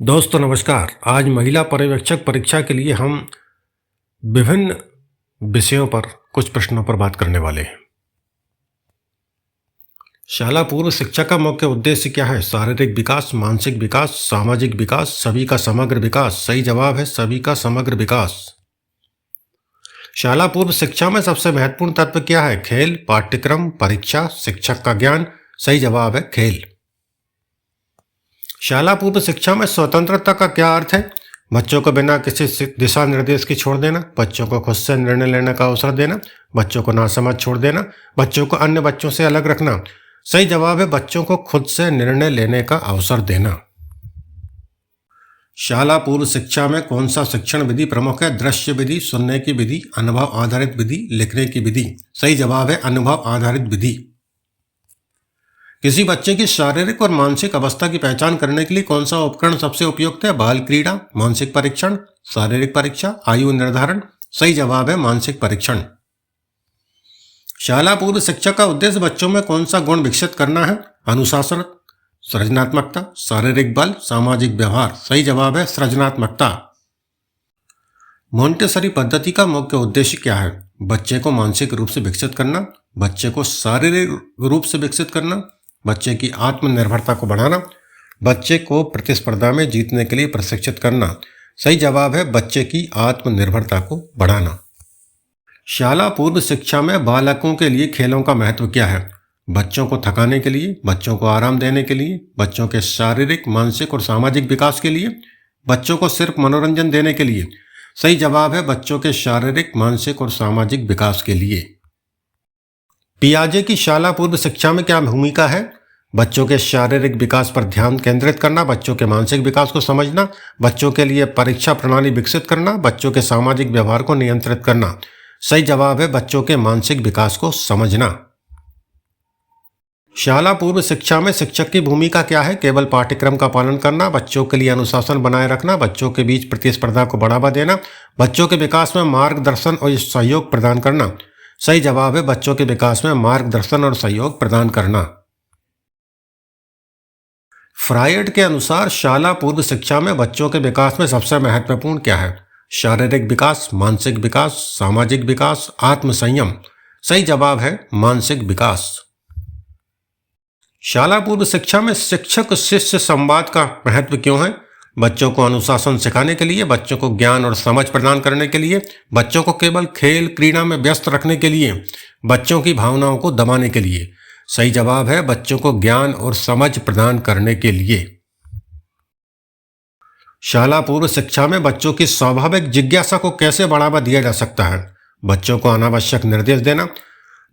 दोस्तों नमस्कार। आज महिला पर्यवेक्षक परीक्षा के लिए हम विभिन्न विषयों पर कुछ प्रश्नों पर बात करने वाले हैं। शाला पूर्व शिक्षा का मुख्य उद्देश्य क्या है? शारीरिक विकास, मानसिक विकास, सामाजिक विकास, सभी का समग्र विकास। सही जवाब है सभी का समग्र विकास। शाला पूर्व शिक्षा में सबसे महत्वपूर्ण तत्व क्या है? खेल, पाठ्यक्रम, परीक्षा, शिक्षक का ज्ञान। सही जवाब है खेल। शाला पूर्व शिक्षा में स्वतंत्रता का क्या अर्थ है? बच्चों को बिना किसी दिशा निर्देश की छोड़ देना, बच्चों को खुद से निर्णय लेने का अवसर देना, बच्चों को नासमझ छोड़ देना, बच्चों को अन्य बच्चों से अलग रखना। सही जवाब है बच्चों को खुद से निर्णय लेने का अवसर देना। शाला पूर्व शिक्षा में कौन सा शिक्षण विधि प्रमुख है? दृश्य विधि, सुनने की विधि, अनुभव आधारित विधि, लिखने की विधि। सही जवाब है अनुभव आधारित विधि। किसी बच्चे की शारीरिक और मानसिक अवस्था की पहचान करने के लिए कौन सा उपकरण सबसे उपयुक्त है? बाल क्रीड़ा, मानसिक परीक्षण, शारीरिक परीक्षा, आयु निर्धारण। सही जवाब है मानसिक परीक्षण। शाला पूर्व शिक्षा का उद्देश्य बच्चों में कौन सा गुण विकसित करना है? अनुशासन, सृजनात्मकता, शारीरिक बल, सामाजिक व्यवहार। सही जवाब है सृजनात्मकता। मोंटेसरी पद्धति का मुख्य उद्देश्य क्या है? बच्चे को मानसिक रूप से विकसित करना, बच्चे को शारीरिक रूप से विकसित करना, बच्चे की आत्मनिर्भरता को बढ़ाना, बच्चे को प्रतिस्पर्धा में जीतने के लिए प्रशिक्षित करना। सही जवाब है बच्चे की आत्मनिर्भरता को बढ़ाना। शाला पूर्व शिक्षा में बालकों के लिए खेलों का महत्व क्या है? बच्चों को थकाने के लिए, बच्चों को आराम देने के लिए, बच्चों के शारीरिक, मानसिक और सामाजिक विकास के लिए, बच्चों को सिर्फ मनोरंजन देने के लिए। सही जवाब है बच्चों के शारीरिक, मानसिक और सामाजिक विकास के लिए। पियाजे की शाला पूर्व शिक्षा में क्या भूमिका है? बच्चों के शारीरिक विकास पर ध्यान केंद्रित करना, बच्चों के मानसिक विकास को समझना, बच्चों के लिए परीक्षा प्रणाली विकसित करना, बच्चों के सामाजिक व्यवहार को नियंत्रित करना। सही जवाब है बच्चों के मानसिक विकास को समझना। शाला पूर्व शिक्षा में शिक्षक की भूमिका क्या है? केवल पाठ्यक्रम का पालन करना, बच्चों के लिए अनुशासन बनाए रखना, बच्चों के बीच प्रतिस्पर्धा को बढ़ावा देना, बच्चों के विकास में मार्गदर्शन और सहयोग प्रदान करना। सही जवाब है बच्चों के विकास में मार्गदर्शन और सहयोग प्रदान करना। फ्रायड के अनुसार शाला पूर्व शिक्षा में बच्चों के विकास में सबसे महत्वपूर्ण क्या है? शारीरिक विकास, मानसिक विकास, सामाजिक विकास, आत्मसंयम। सही जवाब है मानसिक विकास। शाला पूर्व शिक्षा में शिक्षक शिष्य संवाद का महत्व क्यों है? बच्चों को अनुशासन सिखाने के लिए, बच्चों को ज्ञान और समझ प्रदान करने के लिए, बच्चों को केवल खेल क्रीड़ा में व्यस्त रखने के लिए, बच्चों की भावनाओं को दबाने के लिए। सही जवाब है बच्चों को ज्ञान और समझ प्रदान करने के लिए। शाला पूर्व शिक्षा में बच्चों की स्वाभाविक जिज्ञासा को कैसे बढ़ावा दिया जा सकता है? बच्चों को अनावश्यक निर्देश देना,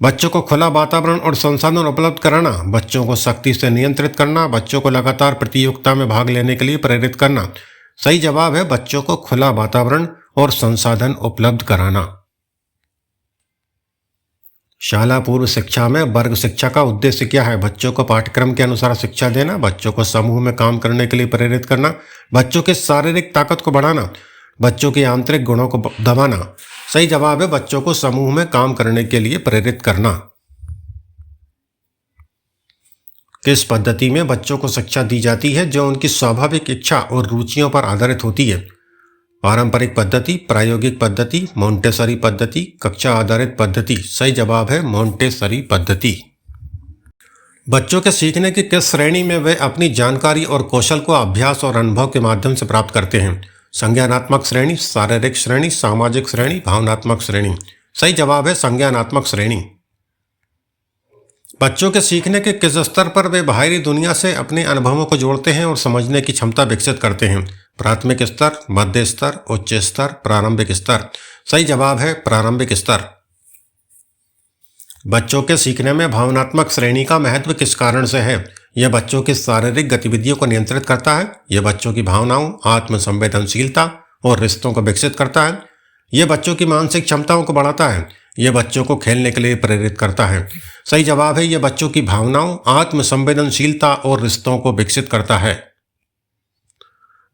बच्चों को खुला वातावरण और संसाधन उपलब्ध कराना, बच्चों को सख्ती से नियंत्रित करना, बच्चों को लगातार प्रतियोगिता में भाग लेने के लिए प्रेरित करना। सही जवाब है बच्चों को खुला वातावरण और संसाधन उपलब्ध कराना। शाला पूर्व शिक्षा में वर्ग शिक्षा का उद्देश्य क्या है? बच्चों को पाठ्यक्रम के अनुसार शिक्षा देना, बच्चों को समूह में काम करने के लिए प्रेरित करना, बच्चों की शारीरिक ताकत को बढ़ाना, बच्चों के आंतरिक गुणों को दबाना। सही जवाब है बच्चों को समूह में काम करने के लिए प्रेरित करना। किस पद्धति में बच्चों को शिक्षा दी जाती है जो उनकी स्वाभाविक इच्छा और रुचियों पर आधारित होती है? पारंपरिक पद्धति, प्रायोगिक पद्धति, मोंटेसरी पद्धति, कक्षा आधारित पद्धति। सही जवाब है मोंटेसरी पद्धति। बच्चों के सीखने की किस श्रेणी में वे अपनी जानकारी और कौशल को अभ्यास और अनुभव के माध्यम से प्राप्त करते हैं? संज्ञानात्मक श्रेणी, शारीरिक श्रेणी, सामाजिक श्रेणी, भावनात्मक श्रेणी। सही जवाब है संज्ञानात्मक श्रेणी। बच्चों के सीखने के किस स्तर पर वे बाहरी दुनिया से अपने अनुभवों को जोड़ते हैं और समझने की क्षमता विकसित करते हैं? प्राथमिक स्तर, मध्य स्तर, उच्च स्तर, प्रारंभिक स्तर। सही जवाब है प्रारंभिक स्तर। बच्चों के सीखने में भावनात्मक श्रेणी का महत्व किस कारण से है? यह बच्चों की शारीरिक गतिविधियों को नियंत्रित करता है, यह बच्चों की भावनाओं, आत्मसंवेदनशीलता और रिश्तों को विकसित करता है, यह बच्चों की मानसिक क्षमताओं को बढ़ाता है, यह बच्चों को खेलने के लिए प्रेरित करता है। सही जवाब है यह बच्चों की भावनाओं, आत्मसंवेदनशीलता और रिश्तों को विकसित करता है।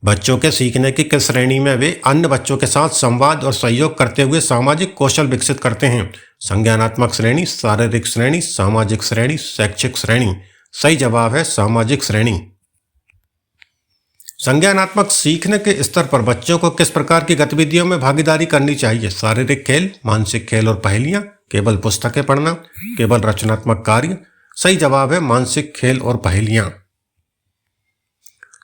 बच्चों के सीखने की किस श्रेणी में वे अन्य बच्चों के साथ संवाद और सहयोग करते हुए सामाजिक कौशल विकसित करते हैं? संज्ञानात्मक श्रेणी, शारीरिक श्रेणी, सामाजिक श्रेणी, शैक्षिक श्रेणी। सही जवाब है सामाजिक श्रेणी। संज्ञानात्मक सीखने के स्तर पर बच्चों को किस प्रकार की गतिविधियों में भागीदारी करनी चाहिए? शारीरिक खेल, मानसिक खेल और पहेलियां, केवल पुस्तकें पढ़ना, केवल रचनात्मक कार्य। सही जवाब है मानसिक खेल और पहेलियां।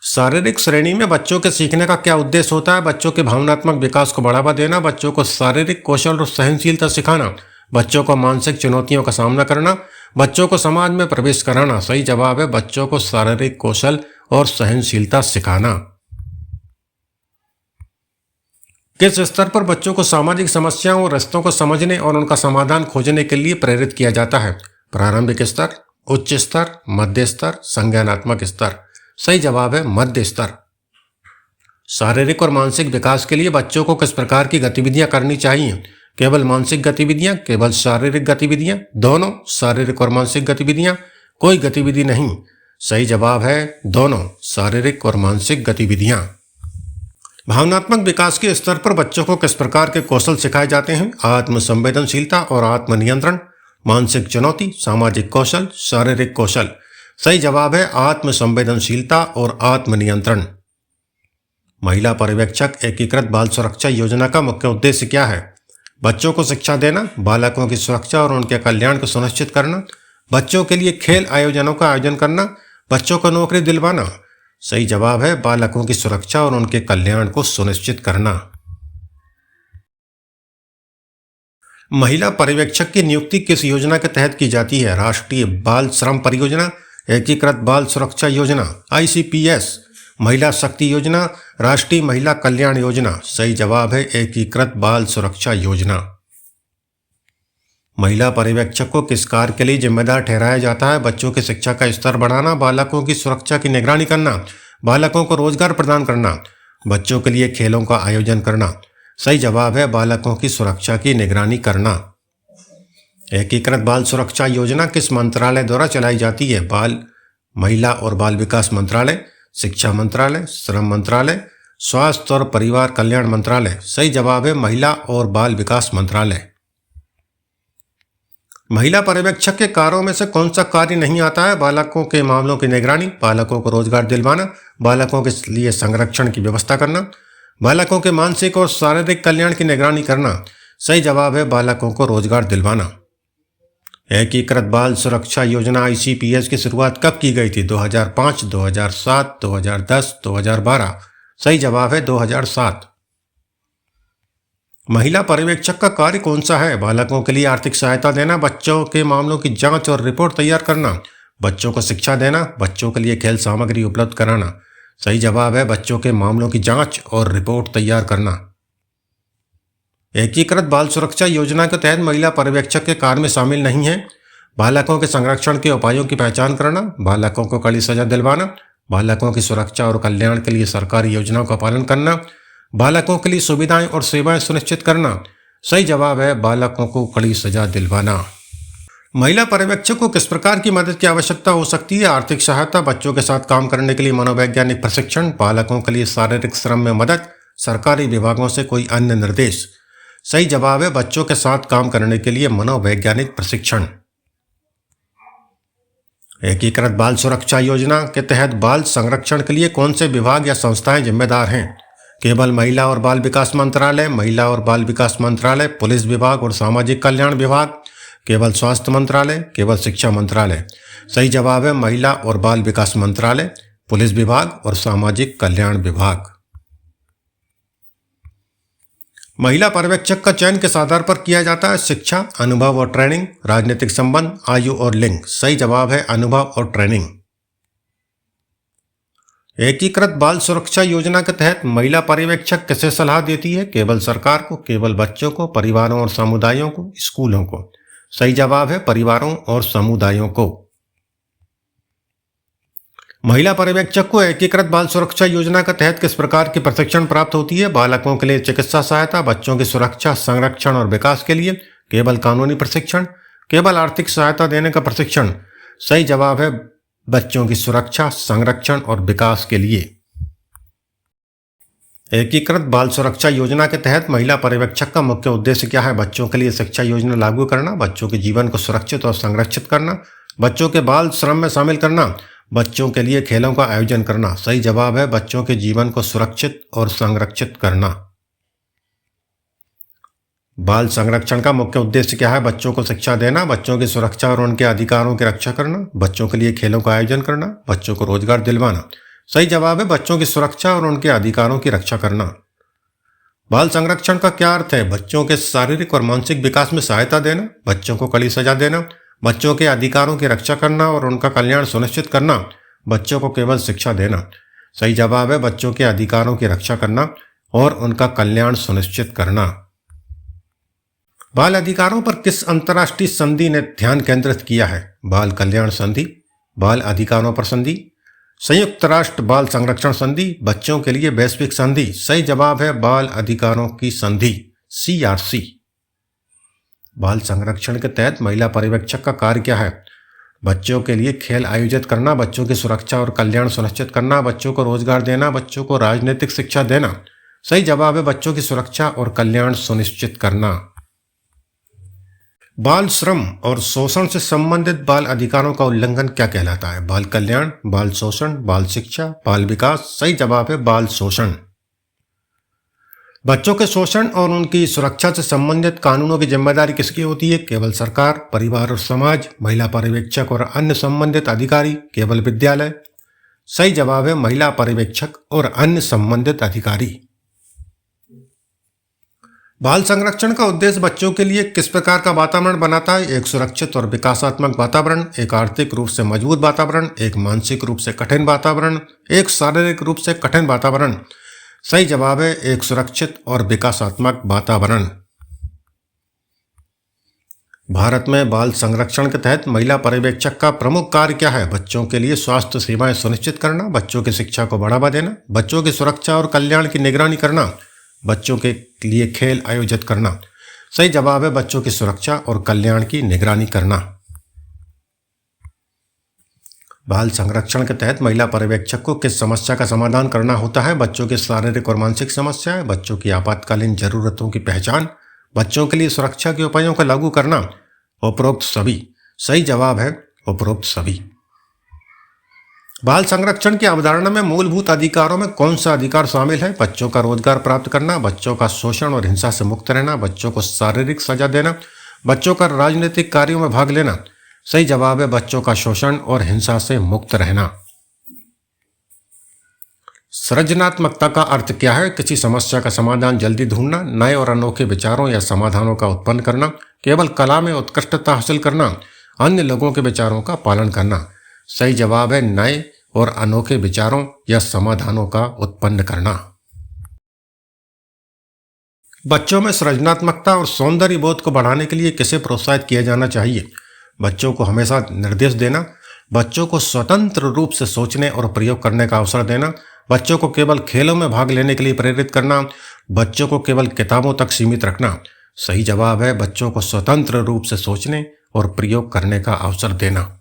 शारीरिक श्रेणी में बच्चों के सीखने का क्या उद्देश्य होता है? बच्चों के भावनात्मक विकास को बढ़ावा देना, बच्चों को शारीरिक कौशल और सहनशीलता सिखाना, बच्चों को मानसिक चुनौतियों का सामना करना, बच्चों को समाज में प्रवेश कराना। सही जवाब है बच्चों को शारीरिक कौशल और सहनशीलता सिखाना। किस स्तर पर बच्चों को सामाजिक समस्याओं और रिश्तों को समझने और उनका समाधान खोजने के लिए प्रेरित किया जाता है? प्रारंभिक स्तर, उच्च स्तर, मध्य स्तर, संज्ञानात्मक स्तर। सही जवाब है मध्य स्तर। शारीरिक और मानसिक विकास के लिए बच्चों को किस प्रकार की गतिविधियां करनी चाहिए? केवल मानसिक गतिविधियां, केवल शारीरिक गतिविधियां, दोनों, शारीरिक और मानसिक गतिविधियां, कोई गतिविधि नहीं। सही जवाब है दोनों, शारीरिक और मानसिक गतिविधियां। भावनात्मक विकास के स्तर पर बच्चों को किस प्रकार के कौशल सिखाए जाते हैं? आत्म संवेदनशीलता और आत्मनियंत्रण, मानसिक चुनौती, सामाजिक कौशल, शारीरिक कौशल। सही जवाब है आत्म संवेदनशीलता और आत्मनियंत्रण। महिला पर्यवेक्षक एकीकृत बाल सुरक्षा योजना का मुख्य उद्देश्य क्या है? बच्चों को शिक्षा देना, बालकों की सुरक्षा और उनके कल्याण को सुनिश्चित करना, बच्चों के लिए खेल आयोजनों का आयोजन करना, बच्चों को नौकरी दिलवाना। सही जवाब है बालकों की सुरक्षा और उनके कल्याण को सुनिश्चित करना। महिला पर्यवेक्षक की नियुक्ति किस योजना के तहत की जाती है? राष्ट्रीय बाल श्रम परियोजना, एकीकृत बाल सुरक्षा योजना, ICPS, महिला शक्ति योजना, राष्ट्रीय महिला कल्याण योजना। सही जवाब है एकीकृत बाल सुरक्षा योजना। महिला पर्यवेक्षक को किस कार्य के लिए जिम्मेदार ठहराया जाता है? बच्चों की शिक्षा का स्तर बढ़ाना, बालकों की सुरक्षा की निगरानी करना, बालकों को रोजगार प्रदान करना, बच्चों के लिए खेलों का आयोजन करना। सही जवाब है बालकों की सुरक्षा की निगरानी करना। एकीकृत बाल सुरक्षा योजना किस मंत्रालय द्वारा चलाई जाती है? महिला और बाल विकास मंत्रालय, शिक्षा मंत्रालय, श्रम मंत्रालय, स्वास्थ्य और परिवार कल्याण मंत्रालय। सही जवाब है महिला और बाल विकास मंत्रालय। महिला पर्यवेक्षक के कार्यों में से कौन सा कार्य नहीं आता है? बालकों के मामलों की निगरानी, बालकों को रोजगार दिलवाना, बालकों के लिए संरक्षण की व्यवस्था करना, बालकों के मानसिक और शारीरिक कल्याण की निगरानी करना। सही जवाब है बालकों को रोजगार दिलवाना। एकीकृत बाल सुरक्षा योजना ICPS की शुरुआत कब की गई थी? 2005, 2007, 2010, 2012। सही जवाब है 2007। महिला पर्यवेक्षक का कार्य कौन सा है? बालकों के लिए आर्थिक सहायता देना, बच्चों के मामलों की जांच और रिपोर्ट तैयार करना, बच्चों को शिक्षा देना, बच्चों के लिए खेल सामग्री उपलब्ध कराना। सही जवाब है बच्चों के मामलों की जांच और रिपोर्ट तैयार करना। एकीकृत बाल सुरक्षा योजना के तहत महिला पर्यवेक्षक के कार्य में शामिल नहीं है बालकों के संरक्षण के उपायों की पहचान करना, बालकों को कड़ी सजा दिलवाना, बालकों की सुरक्षा और कल्याण के लिए सरकारी योजनाओं का पालन करना, बालकों के लिए सुविधाएं और सेवाएं सुनिश्चित करना। सही जवाब है बालकों को कड़ी सजा दिलवाना। महिला पर्यवेक्षक को किस प्रकार की मदद की आवश्यकता हो सकती है? आर्थिक सहायता, बच्चों के साथ काम करने के लिए मनोवैज्ञानिक प्रशिक्षण, बालकों के लिए शारीरिक श्रम में मदद, सरकारी विभागों से कोई अन्य निर्देश। सही जवाब है बच्चों के साथ काम करने के लिए मनोवैज्ञानिक प्रशिक्षण। एकीकृत बाल सुरक्षा योजना के तहत बाल संरक्षण के लिए कौन से विभाग या संस्थाएं जिम्मेदार हैं? केवल महिला और बाल विकास मंत्रालय, महिला और बाल विकास मंत्रालय, पुलिस विभाग और सामाजिक कल्याण विभाग, केवल स्वास्थ्य मंत्रालय, केवल शिक्षा मंत्रालय। सही जवाब है महिला और बाल विकास मंत्रालय, पुलिस विभाग और सामाजिक कल्याण विभाग। महिला पर्यवेक्षक का चयन किस आधार पर किया जाता है? शिक्षा, अनुभव और ट्रेनिंग, राजनीतिक संबंध, आयु और लिंग। सही जवाब है अनुभव और ट्रेनिंग। एकीकृत बाल सुरक्षा योजना के तहत महिला पर्यवेक्षक किसे सलाह देती है? केवल सरकार को, केवल बच्चों को, परिवारों और समुदायों को, स्कूलों को। सही जवाब है परिवारों और समुदायों को। महिला पर्यवेक्षक को एकीकृत बाल सुरक्षा योजना के तहत किस प्रकार की प्रशिक्षण प्राप्त होती है? बालकों के लिए चिकित्सा सहायता, बच्चों की सुरक्षा, संरक्षण और विकास के लिए, केवल कानूनी प्रशिक्षण, केवल आर्थिक सहायता देने का प्रशिक्षण। सही जवाब है बच्चों की सुरक्षा, संरक्षण और विकास के लिए। एकीकृत बाल सुरक्षा योजना के तहत महिला पर्यवेक्षक का मुख्य उद्देश्य क्या है? बच्चों के लिए शिक्षा योजना लागू करना, बच्चों के जीवन को सुरक्षित और संरक्षित करना, बच्चों के बाल श्रम में शामिल करना, बच्चों के लिए खेलों का आयोजन करना। सही जवाब है बच्चों के जीवन को सुरक्षित और संरक्षित करना। बाल संरक्षण का मुख्य उद्देश्य क्या है? बच्चों को शिक्षा देना, बच्चों की सुरक्षा और उनके अधिकारों की रक्षा करना, बच्चों के लिए खेलों का आयोजन करना, बच्चों को रोजगार दिलवाना। सही जवाब है बच्चों की सुरक्षा और उनके अधिकारों की रक्षा करना। बाल संरक्षण का क्या अर्थ है? बच्चों के शारीरिक और मानसिक विकास में सहायता देना, बच्चों को कड़ी सजा देना, बच्चों के अधिकारों की रक्षा करना और उनका कल्याण सुनिश्चित करना, बच्चों को केवल शिक्षा देना। सही जवाब है बच्चों के अधिकारों की रक्षा करना और उनका कल्याण सुनिश्चित करना। बाल अधिकारों पर किस अंतर्राष्ट्रीय संधि ने ध्यान केंद्रित किया है? बाल कल्याण संधि, बाल अधिकारों पर संधि, संयुक्त राष्ट्र बाल संरक्षण संधि, बच्चों के लिए वैश्विक संधि। सही जवाब है बाल अधिकारों की संधि, CRC। बाल संरक्षण के तहत महिला पर्यवेक्षक का कार्य क्या है? बच्चों के लिए खेल आयोजित करना, बच्चों की सुरक्षा और कल्याण सुनिश्चित करना, बच्चों को रोजगार देना, बच्चों को राजनीतिक शिक्षा देना। सही जवाब है बच्चों की सुरक्षा और कल्याण सुनिश्चित करना। बाल श्रम और शोषण से संबंधित बाल अधिकारों का उल्लंघन क्या कहलाता है? बाल कल्याण, बाल शोषण, बाल शिक्षा, बाल विकास। सही जवाब है बाल शोषण। बच्चों के शोषण और उनकी सुरक्षा से संबंधित कानूनों की जिम्मेदारी किसकी होती है? केवल सरकार, परिवार और समाज, महिला पर्यवेक्षक और अन्य संबंधित अधिकारी, केवल विद्यालय। सही जवाब है महिला पर्यवेक्षक और अन्य संबंधित अधिकारी। बाल संरक्षण का उद्देश्य बच्चों के लिए किस प्रकार का वातावरण बनाता है? एक सुरक्षित और विकासात्मक वातावरण, एक आर्थिक रूप से मजबूत वातावरण, एक मानसिक रूप से कठिन वातावरण, एक शारीरिक रूप से कठिन वातावरण। सही जवाब है एक सुरक्षित और विकासात्मक वातावरण। भारत में बाल संरक्षण के तहत महिला पर्यवेक्षक का प्रमुख कार्य क्या है? बच्चों के लिए स्वास्थ्य सेवाएं सुनिश्चित करना, बच्चों की शिक्षा को बढ़ावा देना, बच्चों की सुरक्षा और कल्याण की निगरानी करना, बच्चों के लिए खेल आयोजित करना। सही जवाब है बच्चों की सुरक्षा और कल्याण की निगरानी करना। बाल संरक्षण के तहत महिला पर्यवेक्षक को किस समस्या का समाधान करना होता है? बच्चों की शारीरिक और मानसिक समस्याएं, बच्चों की आपातकालीन जरूरतों की पहचान, बच्चों के लिए सुरक्षा के उपायों का लागू करना, उपरोक्त सभी। सही जवाब है उपरोक्त सभी। बाल संरक्षण की अवधारणा में मूलभूत अधिकारों में कौन सा अधिकार शामिल है? बच्चों का रोजगार प्राप्त करना, बच्चों का शोषण और हिंसा से मुक्त रहना, बच्चों को शारीरिक सजा देना, बच्चों का राजनीतिक कार्यों में भाग लेना। सही जवाब है बच्चों का शोषण और हिंसा से मुक्त रहना। सृजनात्मकता का अर्थ क्या है? किसी समस्या का समाधान जल्दी ढूंढना, नए और अनोखे विचारों या समाधानों का उत्पन्न करना, केवल कला में उत्कृष्टता हासिल करना, अन्य लोगों के विचारों का पालन करना। सही जवाब है नए और अनोखे विचारों या समाधानों का उत्पन्न करना। बच्चों में सृजनात्मकता और सौंदर्य बोध को बढ़ाने के लिए किसे प्रोत्साहित किया जाना चाहिए? बच्चों को हमेशा निर्देश देना, बच्चों को स्वतंत्र रूप से सोचने और प्रयोग करने का अवसर देना, बच्चों को केवल खेलों में भाग लेने के लिए प्रेरित करना, बच्चों को केवल किताबों तक सीमित रखना। सही जवाब है बच्चों को स्वतंत्र रूप से सोचने और प्रयोग करने का अवसर देना।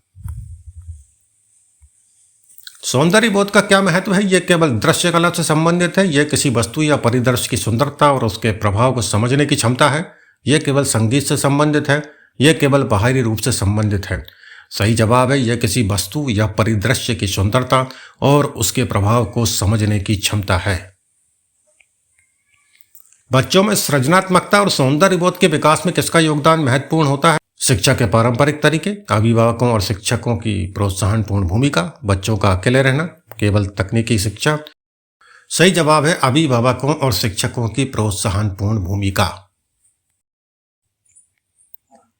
सौंदर्य बोध का क्या महत्व है? यह केवल दृश्य कला से संबंधित है, यह किसी वस्तु या परिदृश्य की सुंदरता और उसके प्रभाव को समझने की क्षमता है, यह केवल संगीत से संबंधित है, यह केवल बाहरी रूप से संबंधित है। सही जवाब है यह किसी वस्तु या परिदृश्य की सुंदरता और उसके प्रभाव को समझने की क्षमता है। बच्चों में सृजनात्मकता और सौंदर्य बोध के विकास में किसका योगदान महत्वपूर्ण होता है? शिक्षा के पारंपरिक तरीके, अभिभावकों और शिक्षकों की प्रोत्साहनपूर्ण भूमिका, बच्चों का अकेले रहना, केवल तकनीकी शिक्षा। सही जवाब है अभिभावकों और शिक्षकों की प्रोत्साहनपूर्ण भूमिका।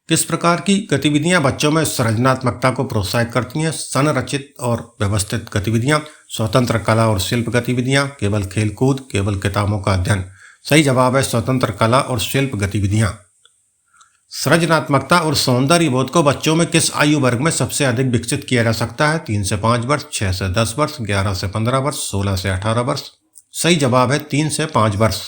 किस प्रकार की गतिविधियां बच्चों में सृजनात्मकता को प्रोत्साहित करती हैं? संरचित और व्यवस्थित गतिविधियां, स्वतंत्र कला और शिल्प गतिविधियां, केवल खेलकूद, केवल किताबों का अध्ययन। सही जवाब है स्वतंत्र कला और शिल्प गतिविधियां। सृजनात्मकता और सौंदर्य बोध को बच्चों में किस आयु वर्ग में सबसे अधिक विकसित किया जा सकता है? 3 से 5 वर्ष, 6 से 10 वर्ष, 11 से 15 वर्ष, 16 से 18 वर्ष। सही जवाब है 3 से 5 वर्ष।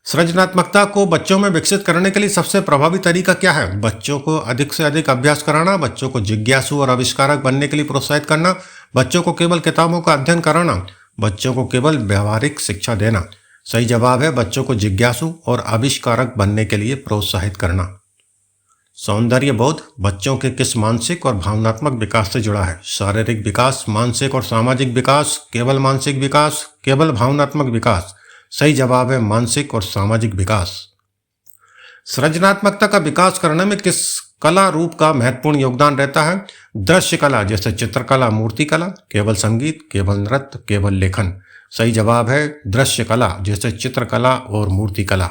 सृजनात्मकता को बच्चों में विकसित करने के लिए सबसे प्रभावी तरीका क्या है? बच्चों को अधिक से अधिक अभ्यास कराना, बच्चों को जिज्ञासु और आविष्कारक बनने के लिए प्रोत्साहित करना, बच्चों को केवल किताबों का अध्ययन कराना, बच्चों को केवल व्यवहारिक शिक्षा देना। सही जवाब है बच्चों को जिज्ञासु और आविष्कारक बनने के लिए प्रोत्साहित करना। सौंदर्य बोध बच्चों के किस मानसिक और भावनात्मक विकास से जुड़ा है? शारीरिक विकास, मानसिक और सामाजिक विकास, केवल मानसिक विकास, केवल भावनात्मक विकास? सही जवाब है मानसिक और सामाजिक विकास। सृजनात्मकता का विकास करने में किस कला रूप का महत्वपूर्ण योगदान रहता है? दृश्य कला जैसे चित्रकला, मूर्ति कला, केवल संगीत, केवल नृत्य, केवल लेखन? सही जवाब है दृश्य कला जैसे चित्रकला और मूर्ति कला।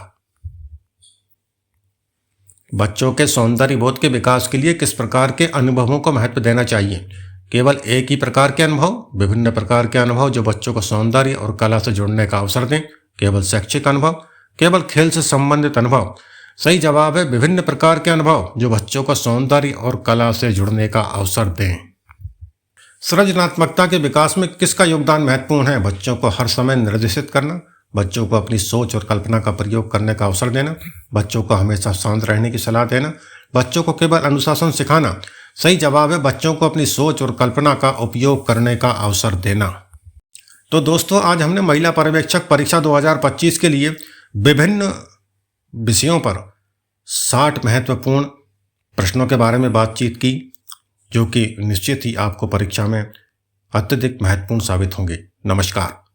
बच्चों के सौंदर्य बोध के विकास के लिए किस प्रकार के अनुभवों को महत्व देना चाहिए? केवल एक ही प्रकार के अनुभव, विभिन्न प्रकार के अनुभव जो बच्चों को सौंदर्य और कला से जुड़ने का अवसर दें, केवल शैक्षिक अनुभव, केवल खेल से संबंधित अनुभव? सही जवाब है विभिन्न प्रकार के अनुभव जो बच्चों को सौंदर्य और कला से जुड़ने का अवसर दें। सृजनात्मकता के विकास में किसका योगदान महत्वपूर्ण है? बच्चों को हर समय निर्देशित करना, बच्चों को अपनी सोच और कल्पना का प्रयोग करने का अवसर देना, बच्चों को हमेशा शांत रहने की सलाह देना, बच्चों को केवल अनुशासन सिखाना? सही जवाब है बच्चों को अपनी सोच और कल्पना का उपयोग करने का अवसर देना। तो दोस्तों, आज हमने महिला पर्यवेक्षक परीक्षा 2025 के लिए विभिन्न विषयों पर 60 महत्वपूर्ण प्रश्नों के बारे में बातचीत की, जो कि निश्चित ही आपको परीक्षा में अत्यधिक महत्वपूर्ण साबित होंगे। नमस्कार।